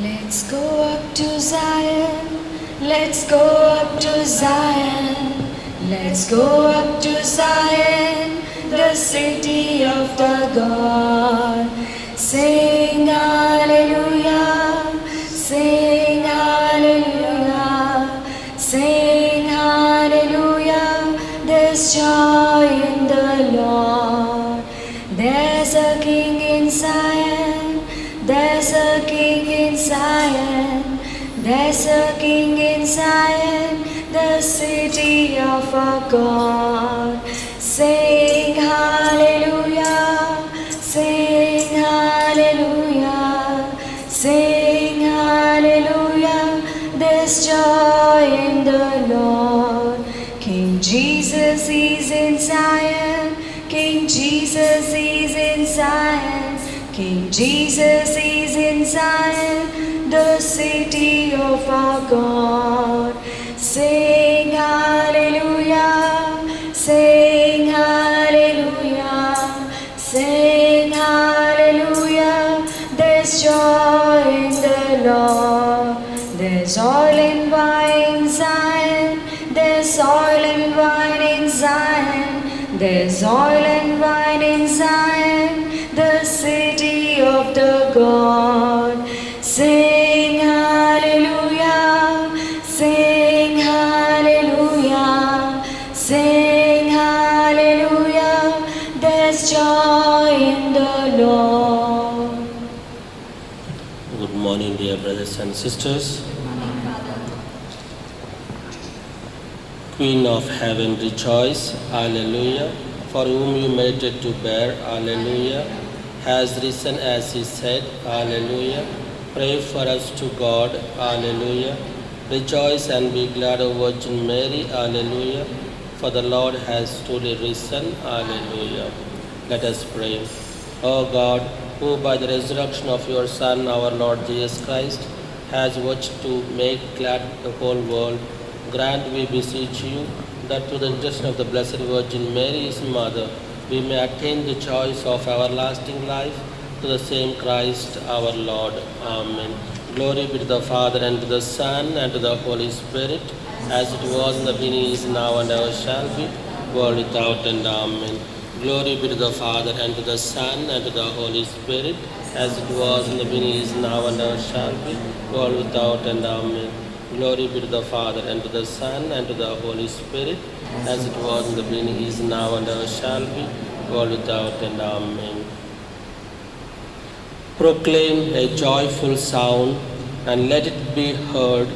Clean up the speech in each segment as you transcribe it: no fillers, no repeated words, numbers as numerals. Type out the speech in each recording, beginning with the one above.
Let's go up to Zion, let's go up to Zion, let's go up to Zion, the city of the God. Sing hallelujah, sing hallelujah, sing hallelujah, there's joy in the Lord. There's a king in Zion, there's a king in Zion, there's a king in Zion, the city of our God. Sing hallelujah, sing hallelujah, sing hallelujah, there's joy in the Lord. King Jesus is in Zion, King Jesus is in Zion, King Jesus is in Zion, the city of our God. Sing hallelujah, sing hallelujah, sing hallelujah, there's joy in the Lord. There's oil and wine in Zion, there's oil and wine in Zion, there's oil and wine in Zion, the city of the God. Sing hallelujah, sing hallelujah, sing hallelujah, there's joy in the Lord. Good morning, dear brothers and sisters. Queen of heaven, rejoice, hallelujah, for whom you made it to bear, hallelujah, has risen as he said, hallelujah. Pray for us to God, hallelujah. Rejoice and be glad, O Virgin Mary, hallelujah, for the Lord has truly risen, hallelujah. Let us pray. O God, who by the resurrection of your Son, our Lord Jesus Christ, has watched to make glad the whole world, grant, we beseech you, that through the intercession of the Blessed Virgin Mary, his mother, we may attain the joys of everlasting life, to the same Christ our Lord. Amen. Glory be to the Father, and to the Son, and to the Holy Spirit, as it was in the beginning, is now, and ever shall be, world without end. Amen. Glory be to the Father, and to the Son, and to the Holy Spirit, as it was in the beginning, is now, and ever shall be, world without end. Amen. Glory be to the Father, and to the Son, and to the Holy Spirit, as it was in the beginning, is now, and ever shall be, world without end. Amen. Proclaim a joyful sound, and let it be heard.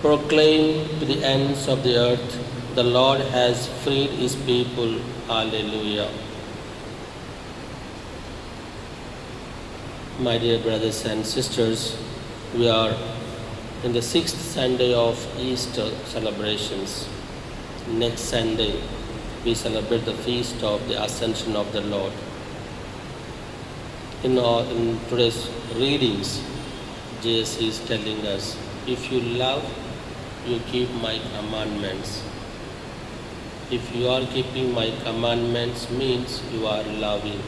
Proclaim to the ends of the earth, the Lord has freed his people. Hallelujah. My dear brothers and sisters, we are in the 6th Sunday of Easter celebrations. Next Sunday, we celebrate the feast of the Ascension of the Lord. In today's readings, Jesus is telling us, if you love, you keep my commandments. If you are keeping my commandments, means you are loving.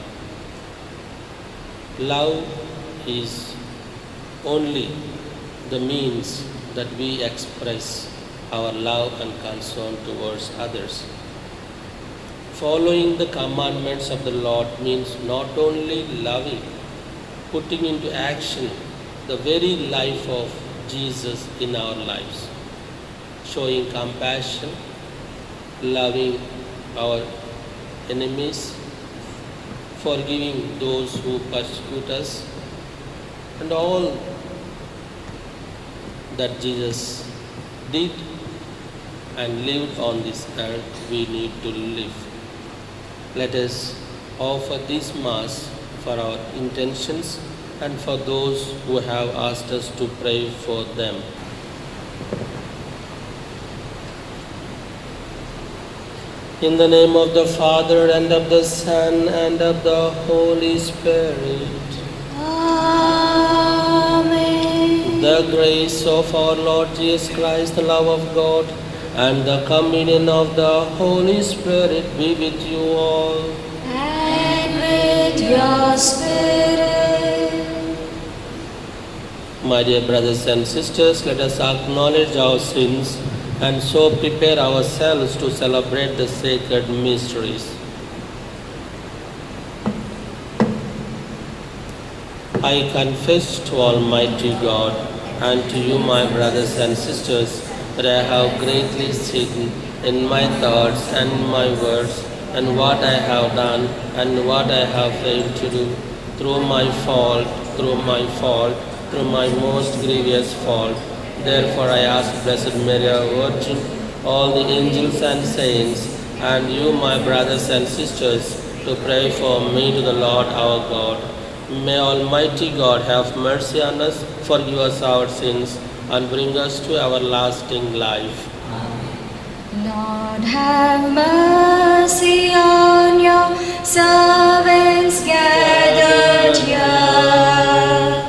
Love is only the means that we express our love and concern towards others. Following the commandments of the Lord means not only loving, putting into action the very life of Jesus in our lives, showing compassion, loving our enemies, forgiving those who persecute us, and all that Jesus did and lived on this earth, we need to live. Let us offer this Mass for our intentions and for those who have asked us to pray for them. In the name of the Father, and of the Son, and of the Holy Spirit. Amen. The grace of our Lord Jesus Christ, the love of God, and the communion of the Holy Spirit be with you all. And with your spirit. My My dear brothers and sisters, let us acknowledge our sins and so prepare ourselves to celebrate the sacred mysteries. I confess to Almighty God and to you, my brothers and sisters, that I have greatly sinned in my thoughts and my words, and what I have done and what I have failed to do, through my most grievous fault. Therefore I ask Blessed Mary, our Virgin, all the angels and saints, and you, my brothers and sisters, to pray for me to the Lord our God. May Almighty God have mercy on us, forgive us our sins, and bring us to everlasting life. Lord, have mercy on your servants gathered here.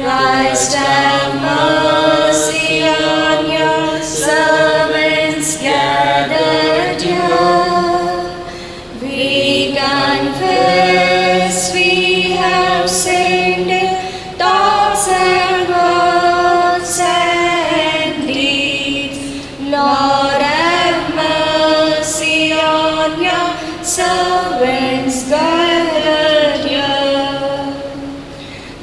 Christ, have mercy on your servants gathered here. We confess we have sinned in thoughts and words and deeds. Lord, have mercy on your servants gathered here.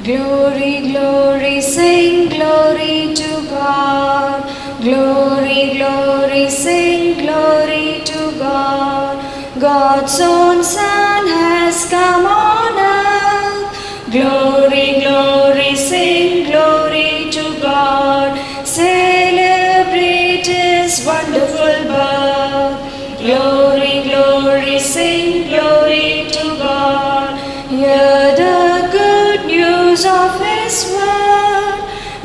Glory, glory, sing glory to God. Glory, glory, sing glory to God. God's own Son has come on earth. Glory, glory, sing glory to God. Celebrate His wonderful birth. Glory, glory, sing glory to God. Hear the good news of His word.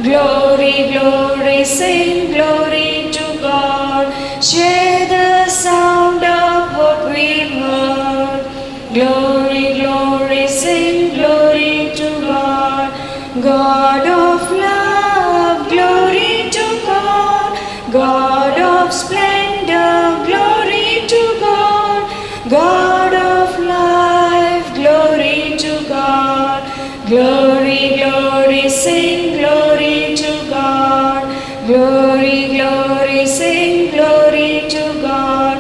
Glory, glory, sing glory to God. Share the sound of what we've heard. Glory, glory, sing glory to God. God of love, glory to God. God of splendor, glory to God. God of life, glory to God. Glory, glory, sing glory to God. Glory, glory, sing glory to God.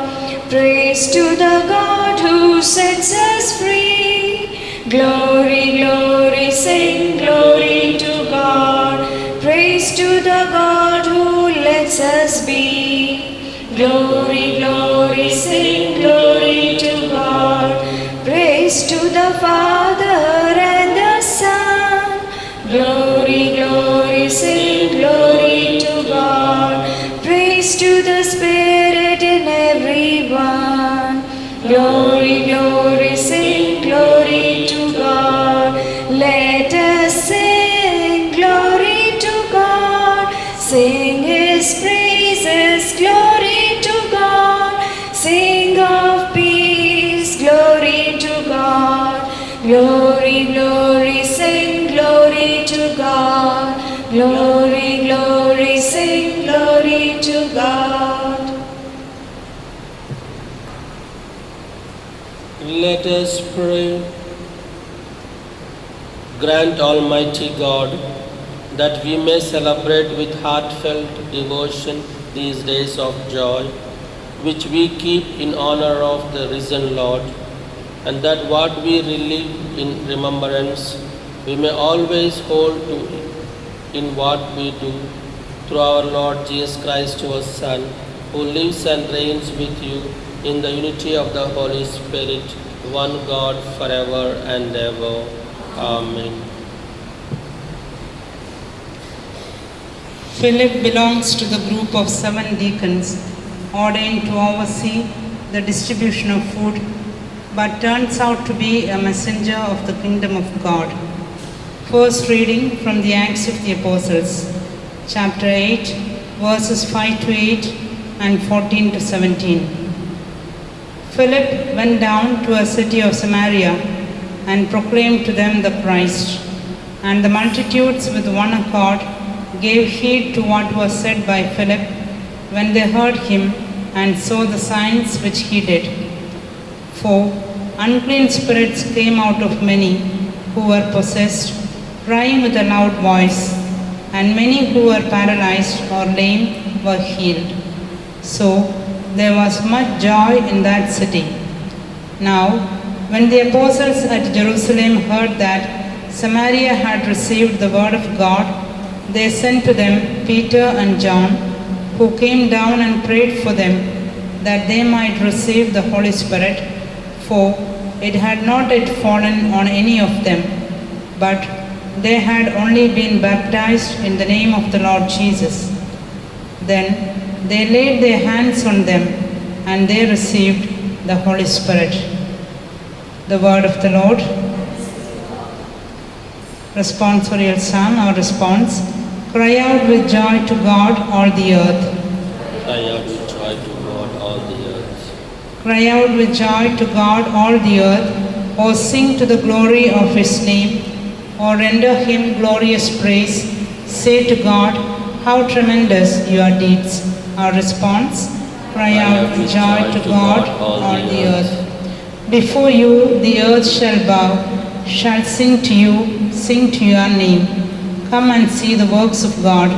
Praise to the God who sets us free. Glory, glory, sing glory to God. Praise to the God who lets us be. Glory, glory, sing glory to God. Praise to the Father and the Son. Glory, glory, sing glory to God. Praise to the Spirit in everyone. Glory, glory, sing glory to God. Let us sing glory to God. Sing His praises, glory to God. Sing of peace, glory to God. Glory, glory, sing glory to God. Glory, glory, sing glory to God. Let us pray. Grant, Almighty God, that we may celebrate with heartfelt devotion these days of joy, which we keep in honor of the risen Lord, and that what we relive in remembrance, we may always hold to in what we do, through our Lord Jesus Christ, your Son, who lives and reigns with you in the unity of the Holy Spirit, one God, forever and ever. Amen. Philip belongs to the group of 7 deacons ordained to oversee the distribution of food, but turns out to be a messenger of the kingdom of God. First reading from the Acts of the Apostles, chapter 8, verses 5 to 8 and 14 to 17. Philip went down to a city of Samaria and proclaimed to them the Christ, and the multitudes with one accord gave heed to what was said by Philip when they heard him and saw the signs which he did. For unclean spirits came out of many who were possessed, crying with a loud voice, and many who were paralyzed or lame were healed. So there was much joy in that city. Now, when the apostles at Jerusalem heard that Samaria had received the word of God, they sent to them Peter and John, who came down and prayed for them that they might receive the Holy Spirit, for it had not yet fallen on any of them, but they had only been baptized in the name of the Lord Jesus. Then they laid their hands on them, and they received the Holy Spirit. The word of the Lord. Responsorial Psalm, our response. Cry out with joy to God, all the earth. Cry out with joy to God, all the earth. Cry out with joy to God, all the earth. O sing to the glory of His name, or render Him glorious praise. Say to God, how tremendous your deeds. Our response. Cry out with joy to God, all the earth. Before you the earth shall bow, shall sing to your name. Come and see the works of God,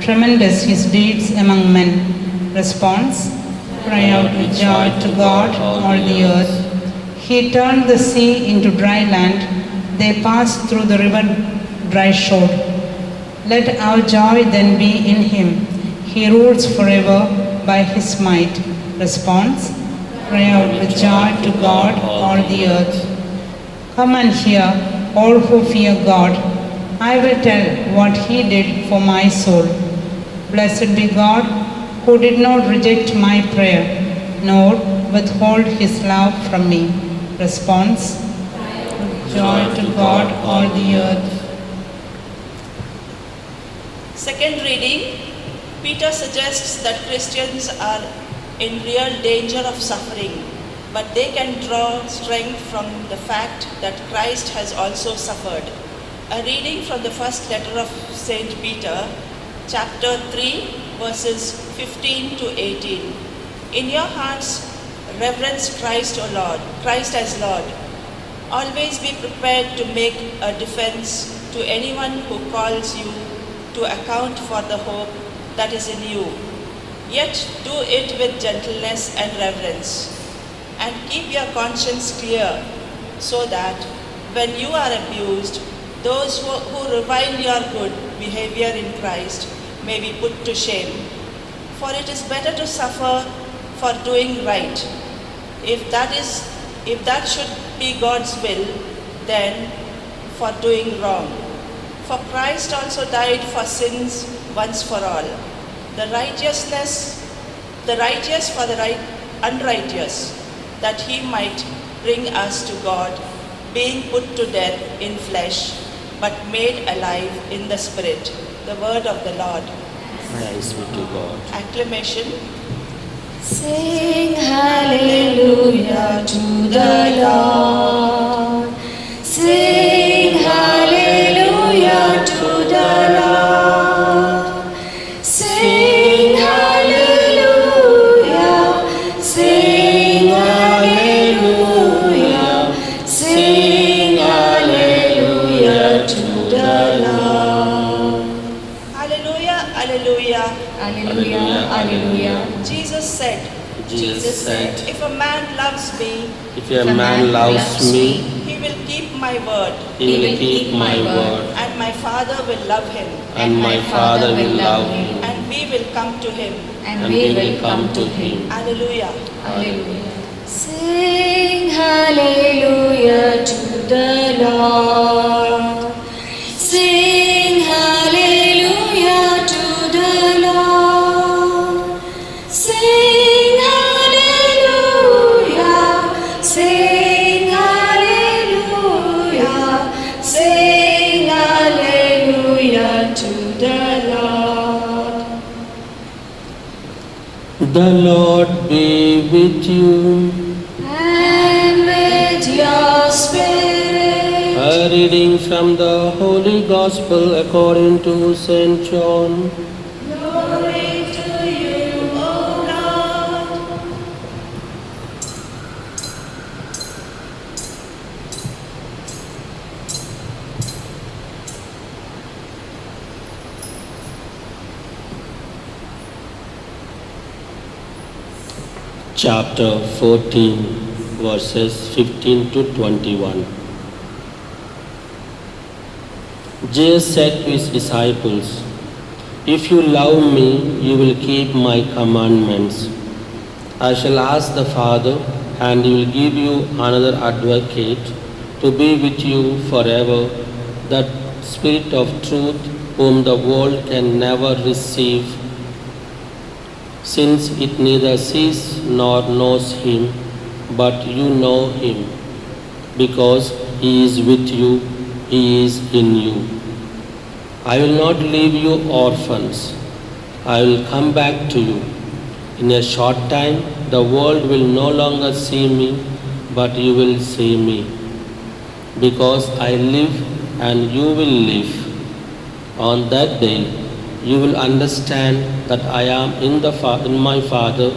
tremendous His deeds among men. Response. Cry out with joy to God, all the earth. He turned the sea into dry land, they passed through the river dry shore. Let our joy then be in Him, He rules forever by His might. Response. Cry out with joy to God, all the earth. Come and hear, all who fear God. I will tell what He did for my soul. Blessed be God, who did not reject my prayer, nor withhold His love from me. Response. Joy to God, all the earth. Second reading, Peter suggests that Christians are in real danger of suffering, but they can draw strength from the fact that Christ has also suffered. A reading from the first letter of St. Peter, chapter 3, verses 15 to 18. In your hearts, reverence Christ, O Lord, Christ as Lord. Always be prepared to make a defense to anyone who calls you to account for the hope that is in you. Yet do it with gentleness and reverence, and keep your conscience clear, so that when you are abused, those who revile your good behavior in Christ may be put to shame. For it is better to suffer for doing right, if that should be God's will, than for doing wrong. For Christ also died for sins once for all, the righteous for the unrighteous, that He might bring us to God, being put to death in flesh, but made alive in the Spirit. The word of the Lord. Thanks be to God. Acclamation. Sing hallelujah to the Lord. Sing hallelujah to the Lord. Sing hallelujah. Sing hallelujah. Sing hallelujah to the Lord. Hallelujah, hallelujah. Hallelujah, hallelujah. Jesus said, if a man loves me, If a man loves me, he will keep my word, he will keep my word, and my Father will love him, and my Father will love him, and we will come to him. and we will come to him. Hallelujah. Hallelujah. Sing hallelujah to the Lord. Sing hallelujah to the Lord. Sing hallelujah. Sing hallelujah. Sing hallelujah to the Lord. The Lord be with you. And with your spirit. A reading from the Holy Gospel according to St. John. Glory to you, O Lord. chapter 14, verses 15 to 21. Jesus said to his disciples, "If you love me, you will keep my commandments. I shall ask the Father, and he will give you another advocate to be with you forever, that Spirit of truth, whom the world can never receive, since it neither sees nor knows him, but you know him, because he is with you, he is in you. I will not leave you orphans. I will come back to you. In a short time, the world will no longer see me, but you will see me. Because I live and you will live. On that day, you will understand that I am in my Father,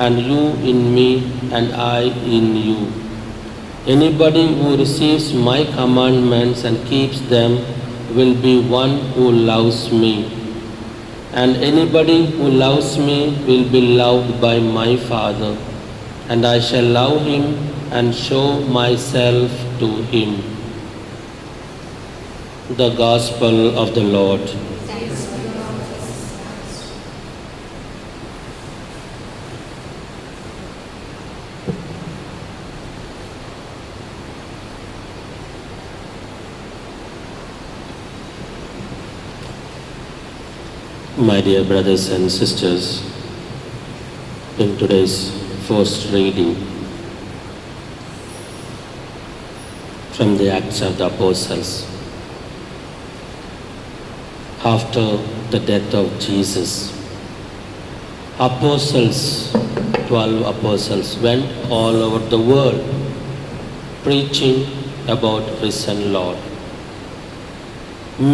and you in me, and I in you. Anybody who receives my commandments and keeps them will be one who loves me. And anybody who loves me will be loved by my Father, and I shall love him and show myself to him." The Gospel of the Lord. My dear brothers and sisters, in today's first reading from the Acts of the Apostles, after the death of Jesus, 12 apostles went all over the world preaching about risen Lord.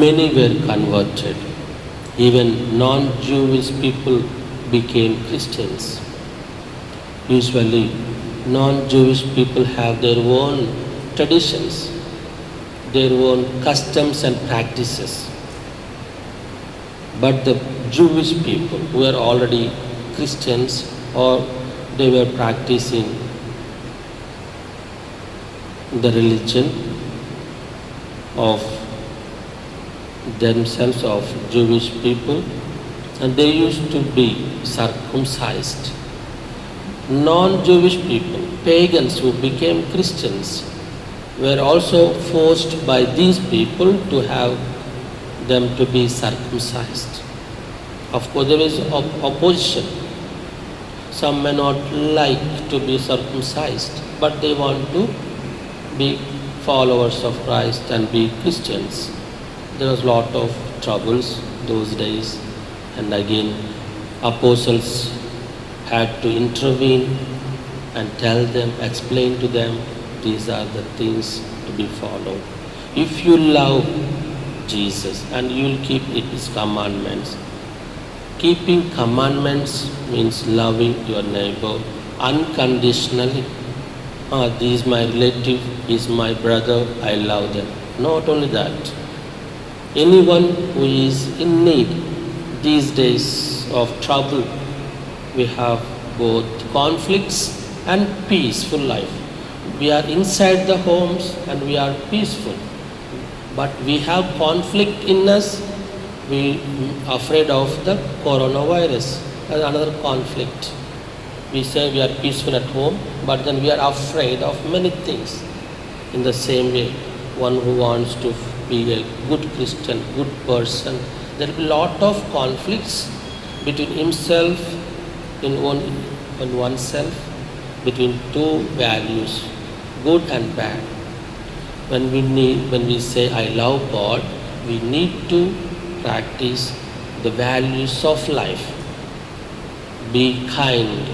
Many were converted. Even non-Jewish people became Christians. Usually, non-Jewish people have their own traditions, their own customs and practices. But the Jewish people who were already Christians, or they were practicing the religion of themselves, of Jewish people, and they used to be circumcised. Non-Jewish people, pagans who became Christians, were also forced by these people to have them to be circumcised. Of course, there is opposition. Some may not like to be circumcised, but they want to be followers of Christ and be Christians. There was a lot of troubles those days, and again apostles had to intervene and tell them, explain to them, these are the things to be followed. If you love Jesus and you will keep his commandments. Keeping commandments means loving your neighbor unconditionally. This is my relative, he is my brother, I love them. Not only that, anyone who is in need these days of trouble, we have both conflicts and peaceful life. We are inside the homes and we are peaceful, but we have conflict in us. We are afraid of the coronavirus. That's another conflict. We say we are peaceful at home, but then we are afraid of many things. In the same way, one who wants to be a good Christian, good person, there will be a lot of conflicts between himself in oneself, between two values, good and bad. When we say I love God, we need to practice the values of life. Be kind,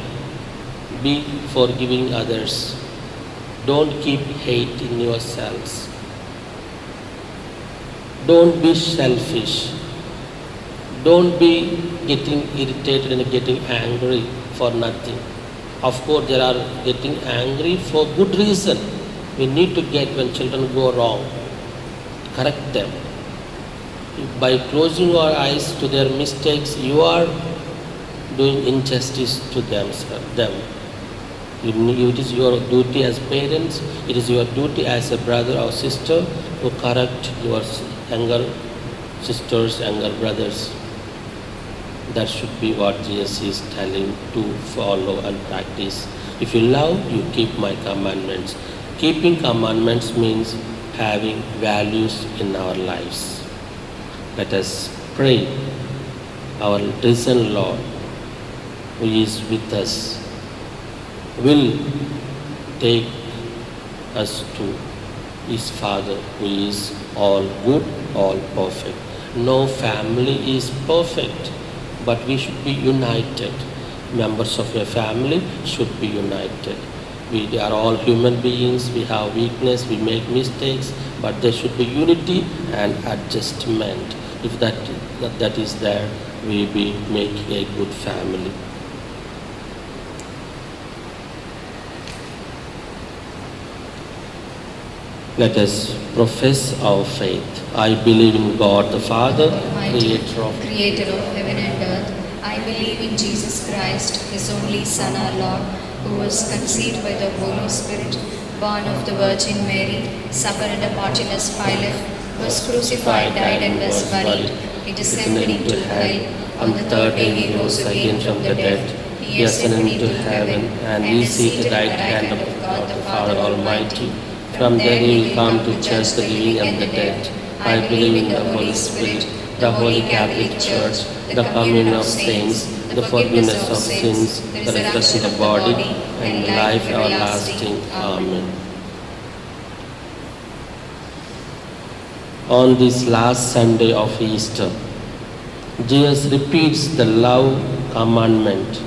be forgiving others. Don't keep hate in yourselves. Don't be selfish. Don't be getting irritated and getting angry for nothing. Of course, there are getting angry for good reason. We need to get when children go wrong, correct them. By closing our eyes to their mistakes, you are doing injustice to them. It is your duty as parents, it is your duty as a brother or sister to correct your younger sisters, younger brothers. That should be what Jesus is telling to follow and practice. If you love, you keep my commandments. Keeping commandments means having values in our lives. Let us pray. Our risen Lord, who is with us, will take us to His Father, who is all good, all perfect. No family is perfect, but we should be united. Members of your family should be united. We are all human beings, we have weakness, we make mistakes, but there should be unity and adjustment. If that is there, we will be making a good family. Let us profess our faith. I believe in God the Father, Creator of heaven and earth. I believe in Jesus Christ, His only Son, our Lord, who was conceived by the Holy Spirit, born of the Virgin Mary, suffered under Pontius Pilate, was crucified, died, and was buried. He descended into hell. On the third day He rose again from the dead. He ascended into heaven, and is seated at the right hand of God the Father Almighty. From there He will come to judge the living and the dead. I believe in the Holy Spirit, the Holy Catholic Church, the communion of saints, the forgiveness of sins, the resurrection of the body, and life everlasting. Amen. On this last Sunday of Easter, Jesus repeats the love commandment.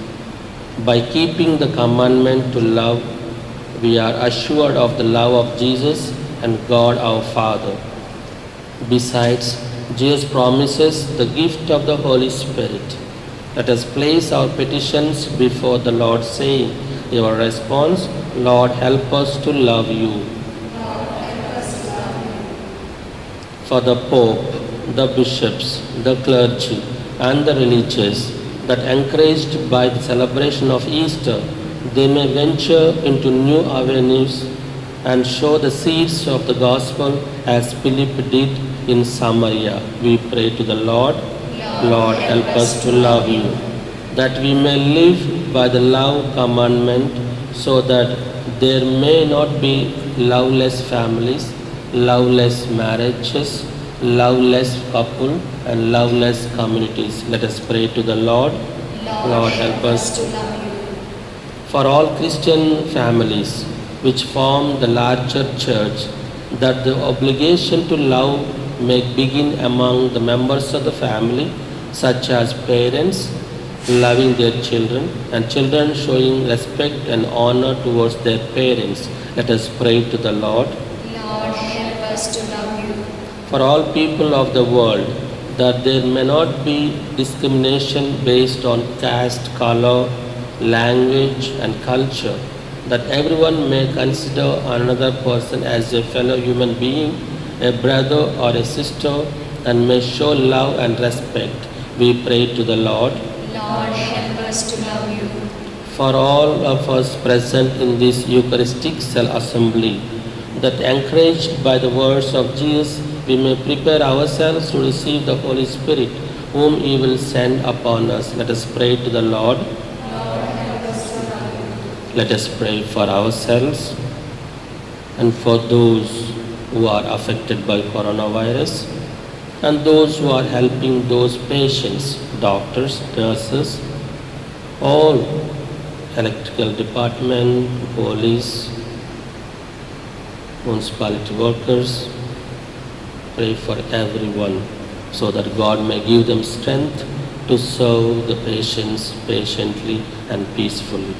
By keeping the commandment to love, we are assured of the love of Jesus and God our Father. Besides, Jesus promises the gift of the Holy Spirit. Let us place our petitions before the Lord, saying, your response, Lord, help us to love you. For the Pope, the bishops, the clergy, and the religious, that encouraged by the celebration of Easter, they may venture into new avenues and show the seeds of the gospel as Philip did in Samaria. We pray to the Lord. Lord, help us to love you, that we may live by the love commandment, so that there may not be loveless families, loveless marriages, loveless couple, and loveless communities. Let us pray to the Lord. Lord, help us to love you. For all Christian families which form the larger church, that the obligation to love may begin among the members of the family, such as parents loving their children and children showing respect and honor towards their parents. Let us pray to the Lord. Lord, help us to love you. For all people of the world, that there may not be discrimination based on caste, color, language, and culture, that everyone may consider another person as a fellow human being, a brother or a sister, and may show love and respect. We pray to the Lord. Lord, help us to love you. For all of us present in this Eucharistic assembly, that encouraged by the words of Jesus, we may prepare ourselves to receive the Holy Spirit, whom He will send upon us. Let us pray to the Lord. Let us pray for ourselves and for those who are affected by coronavirus and those who are helping those patients, doctors, nurses, all electrical department, police, municipality workers. Pray for everyone so that God may give them strength to serve the patients patiently and peacefully.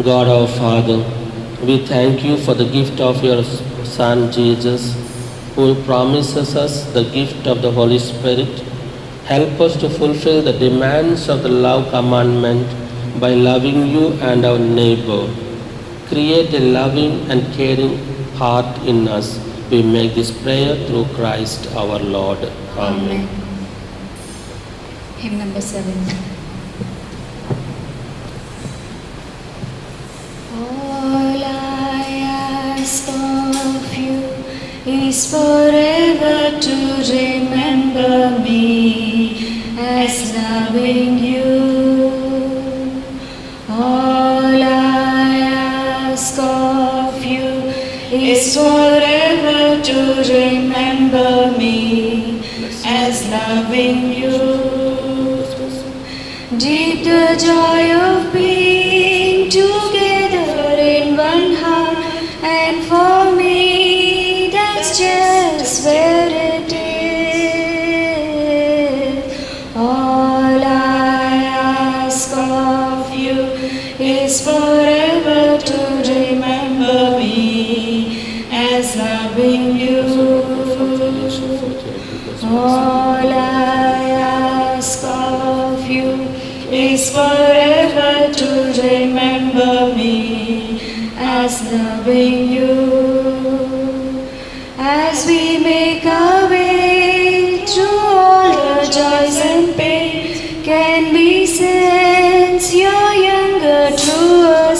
God our Father, we thank you for the gift of your Son Jesus, who promises us the gift of the Holy Spirit. Help us to fulfill the demands of the love commandment by loving you and our neighbor. Create a loving and caring heart in us. We make this prayer through Christ our Lord. Amen. Hymn number 7. All I ask of you is forever to remember me as loving you. All I ask of you is forever to remember me as loving you. Deep the joy of being together in one heart, and for me that's just where it is. All I ask of you is forever to remember me as loving you. All I ask of you is forever to remember me as loving you. As we make our way through all the joys and pains, can we sense your younger, truer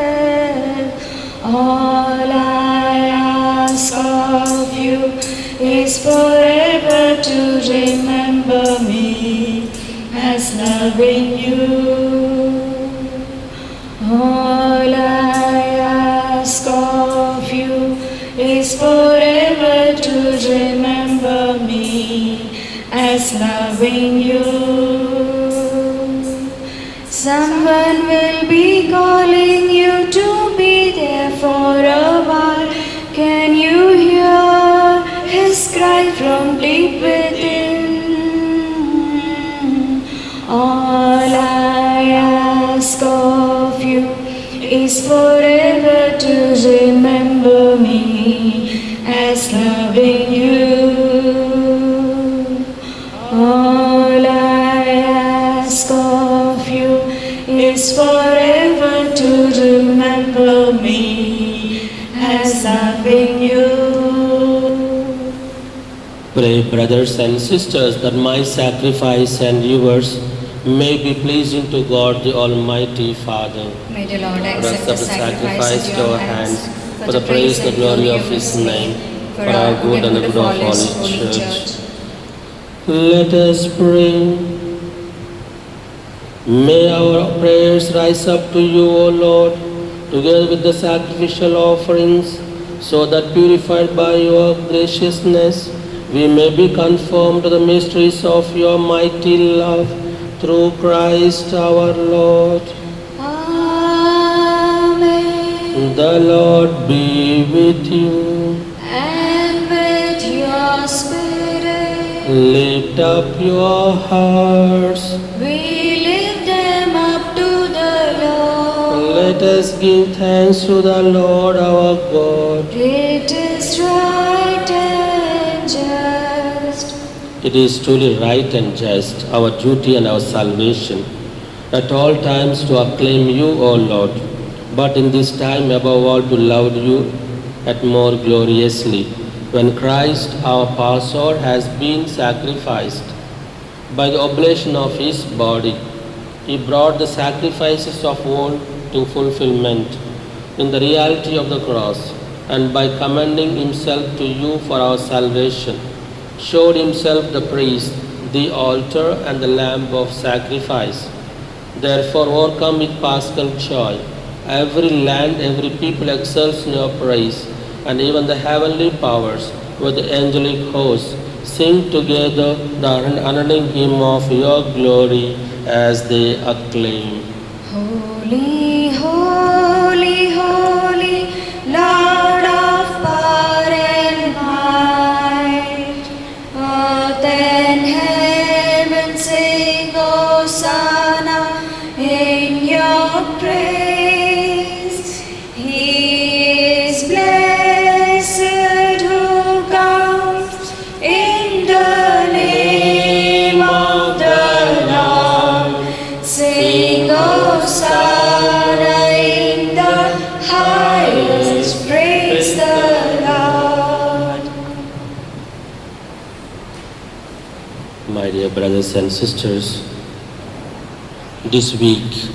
self? All I ask of you is forever to remember me as loving you. All I ask of you is forever to remember me as loving you. Someone will be calling you to be there for a while. Can you hear his cry from deep within? All I ask of you is forever to remember me as loving you. All I ask of you is forever to remember me as loving you. Pray, brothers and sisters, that my sacrifice and yours may be pleasing to God the Almighty Father. May the Lord For us accept of the the sacrifice sacrifice at to your our hands hands, for the praise and glory of His name, for our good and the good of Holy Church. Let us pray. May our prayers rise up to you, O Lord, together with the sacrificial offerings, so that purified by your graciousness, we may be conformed to the mysteries of your mighty love, through Christ our Lord. Amen. The Lord be with you. And with your spirit, Lift up your hearts. we lift them up to the Lord. Let us give thanks to the Lord our God. It is right and just. It is truly right and just, our duty and our salvation, at all times to acclaim you, O Lord, but in this time above all to love you at more gloriously, when Christ our Passover has been sacrificed. By the oblation of his body, he brought the sacrifices of old to fulfillment in the reality of the cross, and by commending himself to you for our salvation, showed himself the priest, the altar, and the lamb of sacrifice. Therefore, overcome with paschal joy, every land, every people exults in your praise, and even the heavenly powers with the angelic hosts sing together the unending hymn of your glory as they acclaim. Holy, holy, holy, Lord of power and might, earth and heaven sing Hosanna in your praise. He is blessed who comes in the name of the Lord. Sing Hosanna in the highest, praise the Lord. Dear brothers and sisters, this week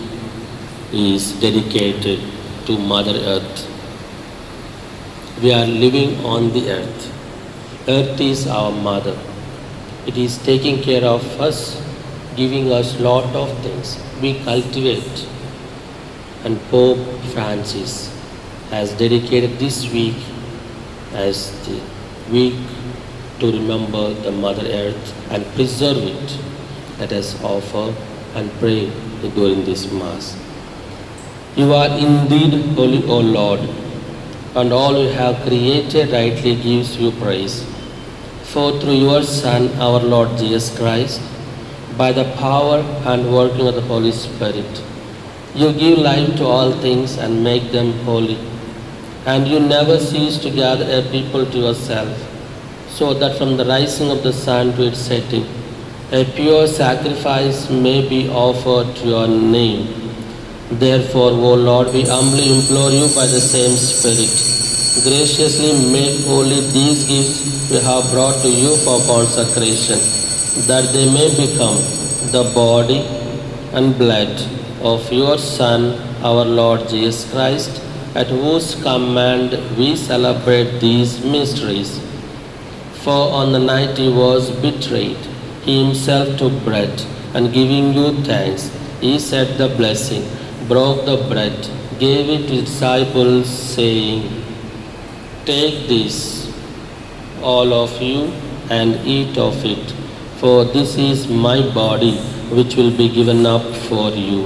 is dedicated to Mother Earth. We are living on the earth. Earth is our mother. It is taking care of us, giving us lot of things we cultivate. And Pope Francis has dedicated this week as the week to remember the Mother Earth and preserve it. Let us offer and pray during this Mass. You are indeed holy, O Lord, and all you have created rightly gives you praise. For through your Son, our Lord Jesus Christ, by the power and working of the Holy Spirit, you give life to all things and make them holy. And you never cease to gather a people to yourself, so that from the rising of the sun to its setting, a pure sacrifice may be offered to your name. Therefore, O Lord, we humbly implore you by the same Spirit, graciously make holy these gifts we have brought to you for consecration, that they may become the body and blood of your Son, our Lord Jesus Christ, at whose command we celebrate these mysteries. For on the night he was betrayed, he himself took bread, and giving you thanks, he said the blessing, broke the bread, gave it to his disciples, saying, "Take this, all of you, and eat of it, for this is my body, which will be given up for you."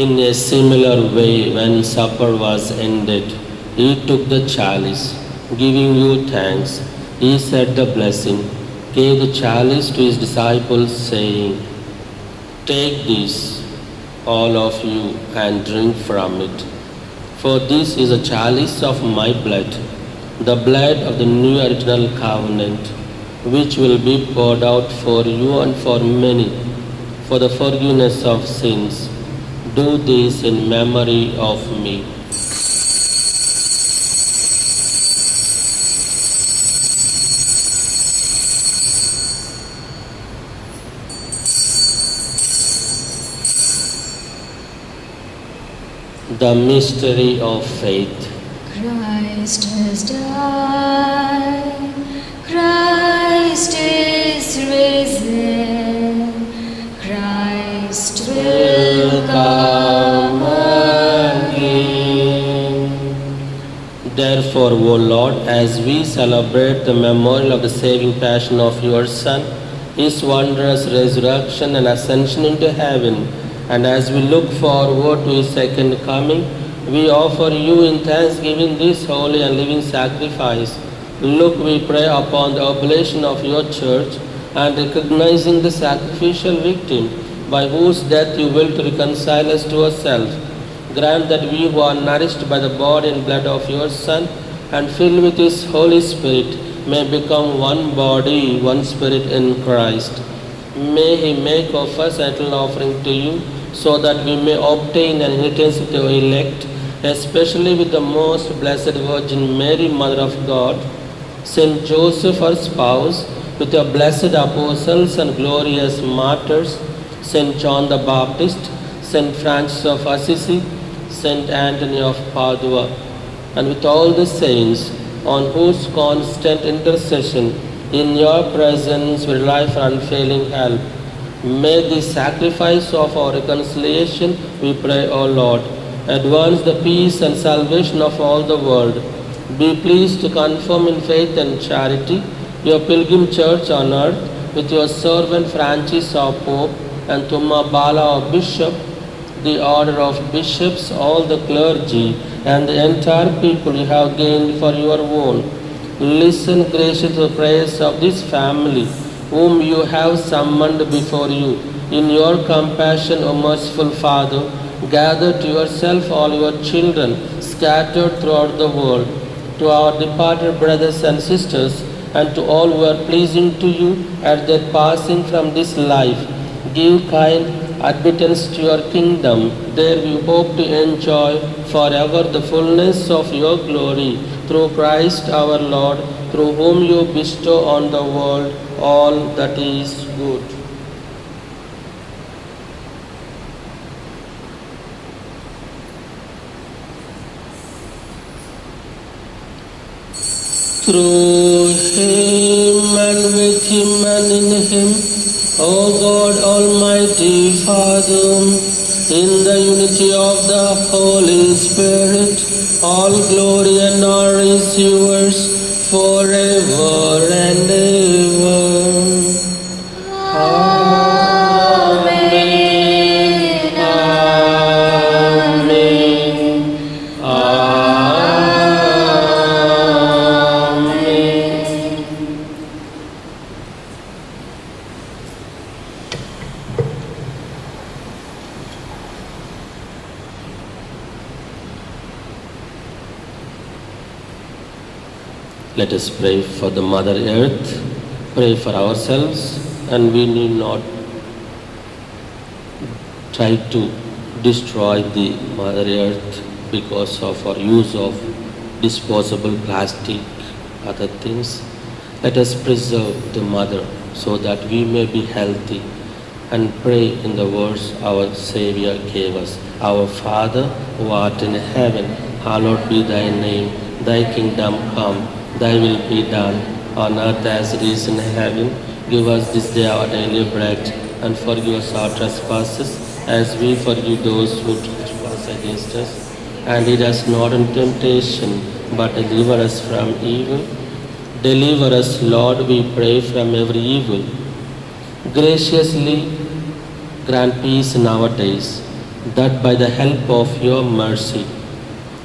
In a similar way, when supper was ended, he took the chalice, giving you thanks. He said the blessing, gave the chalice to his disciples, saying, "Take this, all of you, and drink from it. For this is a chalice of my blood, the blood of the new eternal covenant, which will be poured out for you and for many, for the forgiveness of sins. Do this in memory of me." The mystery of faith. Christ has died, Christ is risen, Christ will come again. Therefore, O Lord, as we celebrate the memorial of the saving passion of your Son, his wondrous resurrection and ascension into heaven, and as we look forward to his second coming, we offer you in thanksgiving this holy and living sacrifice. Look, we pray, upon the oblation of your church, and recognizing the sacrificial victim by whose death you will to reconcile us to yourself, grant that we who are nourished by the body and blood of your Son and filled with his Holy Spirit may become one body, one spirit in Christ. May he make of us an eternal offering to you, so that we may obtain an inheritance with your elect, especially with the most blessed Virgin Mary, Mother of God, Saint Joseph, her spouse, with your blessed apostles and glorious martyrs, Saint John the Baptist, Saint Francis of Assisi, Saint Anthony of Padua, and with all the saints, on whose constant intercession in your presence we rely for unfailing help. May the sacrifice of our reconciliation, we pray, O Lord, advance the peace and salvation of all the world. Be pleased to confirm in faith and charity your pilgrim church on earth, with your servant Francis our Pope, and Tumma Bala our Bishop, the order of bishops, all the clergy, and the entire people you have gained for your own. Listen, gracious, to the prayers of this family, whom you have summoned before you. In your compassion, O merciful Father, gather to yourself all your children scattered throughout the world. To our departed brothers and sisters, and to all who are pleasing to you at their passing from this life, give kind admittance to your kingdom. There we hope to enjoy forever the fullness of your glory through Christ our Lord, through whom you bestow on the world all that is good. Through him and with him and in him, O God Almighty Father, in the unity of the Holy Spirit, all glory and honor is yours forever and ever. Amen. Amen. Let us pray for the Mother Earth, pray for ourselves, and we need not try to destroy the Mother Earth because of our use of disposable plastic, other things. Let us preserve the Mother so that we may be healthy and pray in the words our Savior gave us. Our Father, who art in heaven, hallowed be thy name. Thy kingdom come. Thy will be done on earth as it is in heaven. Give us this day our daily bread, and forgive us our trespasses, as we forgive those who trespass against us. And lead us not into temptation, but deliver us from evil. Deliver us, Lord, we pray, from every evil. Graciously grant peace in our days, that by the help of your mercy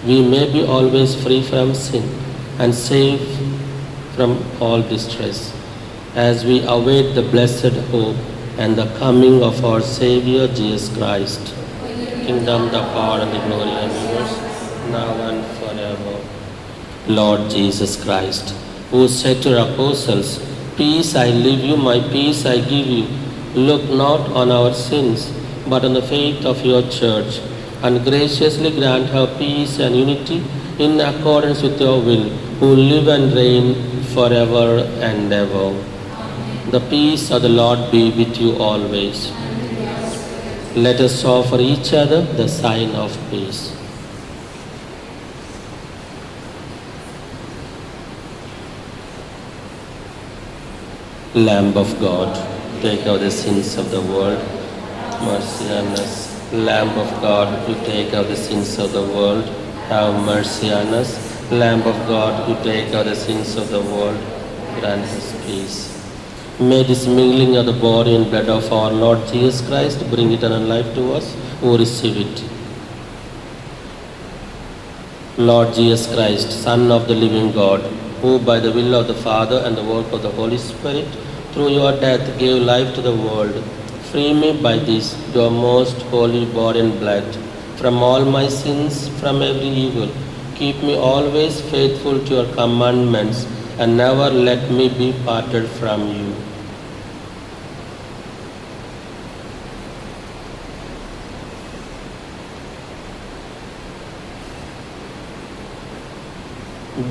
we may be always free from sin and safe from all distress, as we await the blessed hope and the coming of our Savior Jesus Christ. Kingdom, the power, and the glory are yours, now and forever. Lord Jesus Christ, who said to your apostles, "Peace I leave you, my peace I give you," look not on our sins, but on the faith of your church, and graciously grant her peace and unity in accordance with your will, who live and reign forever and ever. The peace of the Lord be with you always. Let us offer each other the sign of peace. Lamb of God, take away the sins of the world. Mercy on us. Lamb of God, who take away the sins of the world, have mercy on us. Lamb of God, who take away the sins of the world, grant us peace. May this mingling of the body and blood of our Lord Jesus Christ bring eternal life to us who receive it. Lord Jesus Christ, Son of the living God, who by the will of the Father and the work of the Holy Spirit, through your death gave life to the world, free me by this, your most holy body and blood, from all my sins, from every evil. Keep me always faithful to your commandments, and never let me be parted from you.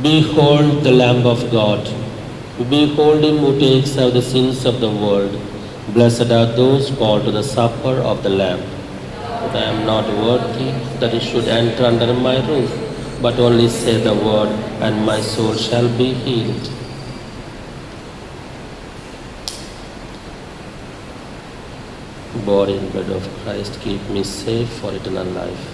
Behold the Lamb of God. Behold him who takes away the sins of the world. Blessed are those called to the supper of the Lamb. But I am not worthy that he should enter under my roof, but only say the word, and my soul shall be healed. Body and blood of Christ, keep me safe for eternal life.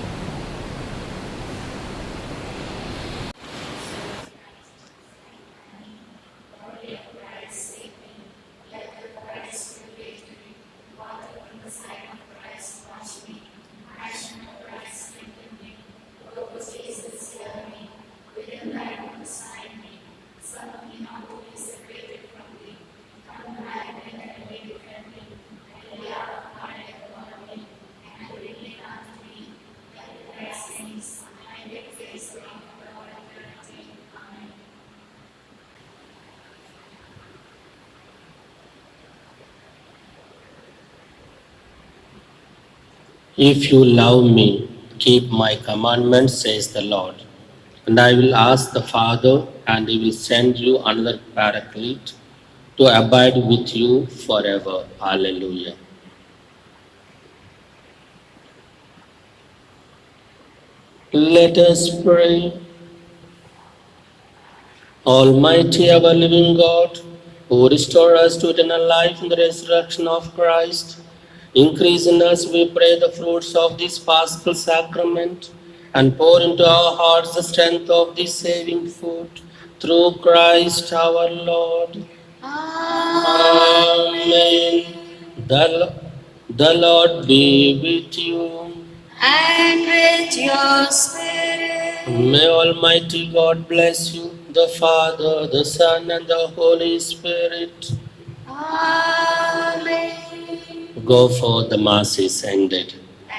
If you love me, keep my commandments, says the Lord. And I will ask the Father, and he will send you another Paraclete to abide with you forever. Hallelujah. Let us pray. Almighty ever living God, who restore us to eternal life in the resurrection of Christ, increase in us, we pray, the fruits of this Paschal sacrament, and pour into our hearts the strength of this saving food, through Christ our Lord. Amen. The Lord be with you. And with your spirit. May Almighty God bless you, the Father, the Son, and the Holy Spirit. Amen. Go forth, the Mass is ended.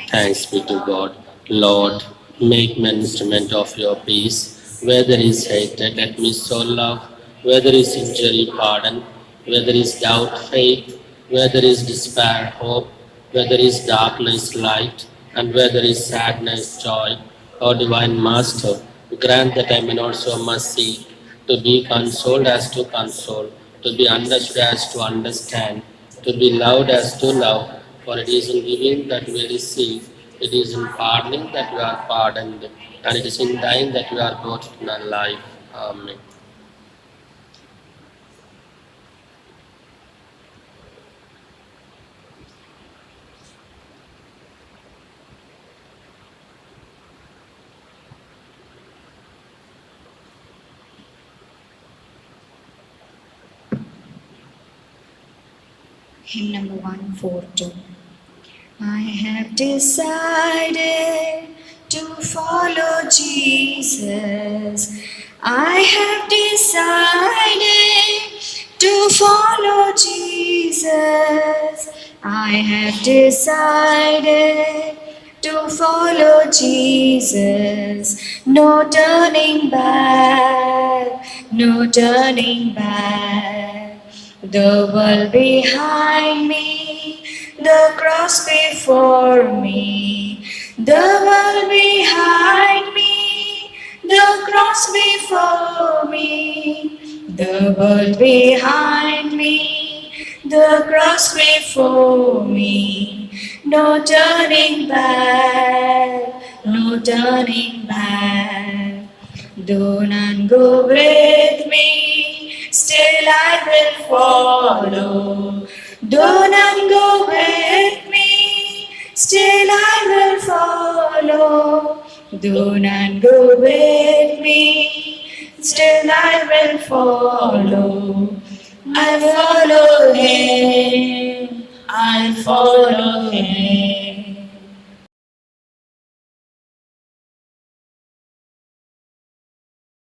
Thanks be to God. Lord, make me an instrument of your peace. Where there is hatred, let me sow love. Where there is injury, pardon. Where there is doubt, faith. Where there is despair, hope. Where there is darkness, light. And where there is sadness, joy. O Divine Master, grant that I may not so much seek to be consoled as to console, to be understood as to understand, to be loved as to love. For it is in giving that we receive, it is in pardoning that we are pardoned, and it is in dying that we are brought to eternal life. Amen. Hymn number 142. I have decided to follow Jesus. I have decided to follow Jesus. I have decided to follow Jesus. No turning back, no turning back. The world behind me, the cross before me. The world behind me, the cross before me. The world behind me, the cross before me. No turning back, no turning back. Do not go with me, still I will follow. Do not go with me, still I will follow. Do not go with me, still I will follow. I follow him, I follow him.